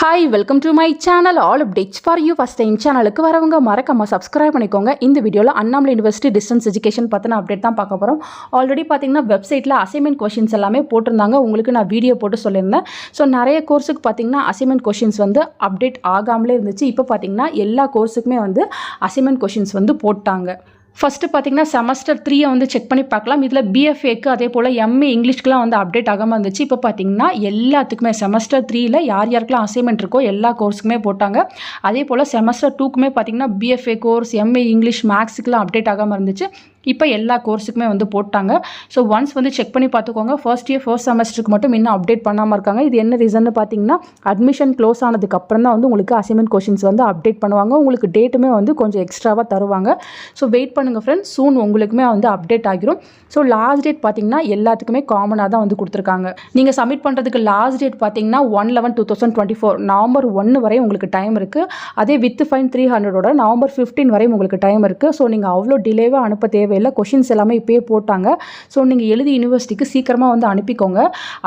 Hi, welcome to my channel. All updates for you. First time சேனலுக்கு வரவங்க மறக்காம subscribe பண்ணிக்கோங்க. இந்த வீடியோல அண்ணாமலை யுனிவர்சிட்டி டிஸ்டன்ஸ் எஜுகேஷன் பத்தின அப்டேட் தான் பார்க்க போறோம். ஆல்ரெடி பாத்தீங்கன்னா வெப்சைட்ல அசைன்மென்ட் क्वेश्चंस எல்லாமே போட்டுருந்தாங்க. உங்களுக்கு நான் வீடியோ போட்டு சொல்லிருந்தேன். சோ நிறைய கோர்ஸ்க்கு பாத்தீங்கன்னா அசைன்மென்ட் क्वेश्चंस வந்து அப்டேட் ஆகாமலே இருந்துச்சு. இப்போ பாத்தீங்கன்னா எல்லா கோர்ஸ்க்குமே வந்து அசைன்மென்ட் क्वेश्चंस வந்து போட்டாங்க. ஃபர்ஸ்ட் பார்த்தீங்கன்னா செமஸ்டர் 3 வந்து செக் பண்ணி பார்க்கலாம். இதில் பிஎஃப்ஏக்கு அதே போல் எம்ஏ இங்கிலீஷ்க்குலாம் வந்து அப்டேட் ஆகாமல் இருந்துச்சு. இப்போ பார்த்தீங்கன்னா எல்லாத்துக்குமே செமஸ்டர் 3ல யாருக்கெல்லாம் அசைன்மெண்ட் இருக்கோ எல்லா கோர்ஸுக்குமே போட்டாங்க. அதே போல் செமஸ்டர் 2க்குமே பார்த்தீங்கன்னா பிஎஃப்ஏ கோர்ஸ் எம்ஏ இங்கிலீஷ் மேக்ஸுக்குலாம் அப்டேட் ஆகாமல் இருந்துச்சு. இப்போ எல்லா கோர்ஸுக்குமே வந்து போட்டாங்க. ஸோ ஒன்ஸ் வந்து செக் பண்ணி பார்த்துக்கோங்க. ஃபர்ஸ்ட் செமஸ்டருக்கு மட்டும் இன்னும் அப்டேட் பண்ணாமல் இருக்காங்க. இது என்ன ரீசன்னு பார்த்தீங்கன்னா அட்மிஷன் க்ளோஸ் ஆனதுக்கு அப்புறம் தான் வந்து உங்களுக்கு அசைன்மெண்ட் क्वेश्चंस வந்து அப்டேட் பண்ணுவாங்க. உங்களுக்கு டேட்டுமே வந்து கொஞ்சம் எக்ஸ்ட்ராவாக தருவாங்க. ஸோ வெயிட் பண்ணுங்கள் ஃப்ரெண்ட்ஸ், சூன் உங்களுக்குமே வந்து அப்டேட் ஆகிரும். ஸோ லாஸ்ட் டேட் பார்த்தீங்கன்னா எல்லாத்துக்குமே காமனாக தான் வந்து கொடுத்துருக்காங்க. நீங்கள் சப்மிட் பண்ணுறதுக்கு லாஸ்ட் டேட் பார்த்தீங்கன்னா 1/11/2024 நவம்பர் 1 வரை உங்களுக்கு டைம் இருக்குது. அதே வித் ஃபைன் 300 நவம்பர் 15 வரையும் உங்களுக்கு டைம் இருக்குது. ஸோ நீங்கள் அவ்வளோ டிலேவாக அனுப்ப தேவையில்லை. கொஷின்ஸ் எல்லாமே இப்போயே போட்டாங்க. ஸோ நீங்கள் எழுதி யூனிவர்சிட்டிக்கு சீக்கிரமாக வந்து அனுப்பிக்கோங்க.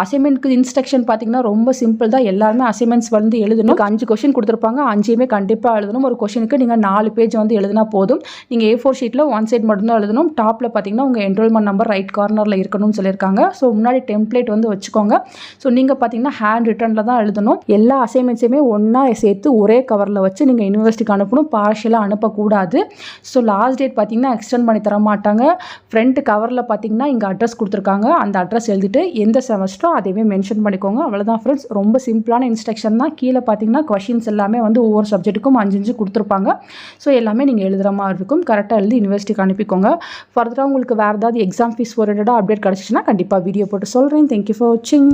அசைன்மெண்ட்க்கு இன்ஸ்ட்ரக்ஷன் பார்த்தீங்கன்னா ரொம்ப சிம்பிள் தான். எல்லாருமே அசைன்மெண்ட்ஸ் வந்து எழுதணும். 5 கொஷின் கொடுத்துருப்பாங்க. 5மே கண்டிப்பாக எழுதணும். ஒரு கொஷினுக்கு நீங்கள் 4 பேஜ் வந்து எழுதினா போதும். நீங்கள் A4 ஷீட்டில் 1 சைட் மட்டும்தான் எழுதணும். டாப்பில் பார்த்தீங்கன்னா உங்கள் என்ரோல்மெண்ட் நம்பர் ரைட் கார்னரில் இருக்கணும்னு சொல்லியிருக்காங்க. ஸோ முன்னாடி டெம்ப்ளேட் வந்து வச்சுக்கோங்க. ஸோ நீங்கள் பார்த்தீங்கன்னா ஹேண்ட் ரிட்டனில் தான் எழுதணும். எல்லா அசைன்மெண்ட்ஸையுமே ஒன்றா சேர்த்து ஒரே கவரில் வச்சு நீங்கள் யூனிவர்சிட்டிக்கு அனுப்பணும். பார்ஷியலாக அனுப்பக்கூடாது. ஸோ லாஸ்ட் டேட் பார்த்தீங்கன்னா எக்ஸ்டெண்ட் பண்ணி தர மாட்டாங்க. ஃப்ரண்ட் கவரில் பார்த்தீங்கன்னா இங்கே அட்ரஸ் கொடுத்துருக்காங்க. அந்த அட்ரஸ் எழுதிட்டு எந்த செமஸ்டரோ அதையுமே மென்ஷன் பண்ணிக்கோங்க. அவ்வளோதான் ஃப்ரெண்ட்ஸ், ரொம்ப சிம்பிளான இன்ஸ்ட்ரக்ஷன் தான். கீழே பார்த்தீங்கன்னா கொஷின்ஸ் எல்லாமே வந்து ஒவ்வொரு சப்ஜெக்ட்டுக்கும் 5 கொடுத்துருப்பாங்க. ஸோ எல்லாமே நீங்கள் எழுதுகிற மாதிரி இருக்கும். கரெக்டாக எழுதி யூனிவர்சிட்டிக்கு அனுப்பிக்கோங்க. ஃபர்தராக உங்களுக்கு வேறு ஏதாவது எக்ஸாம் ஃபீஸ் ஓரியன்டாக அப்டேட் கிடச்சிச்சின்னா கண்டிப்பாக வீடியோ போட்டு சொல்கிறேன். தேங்க்யூ ஃபார் வாட்சிங்.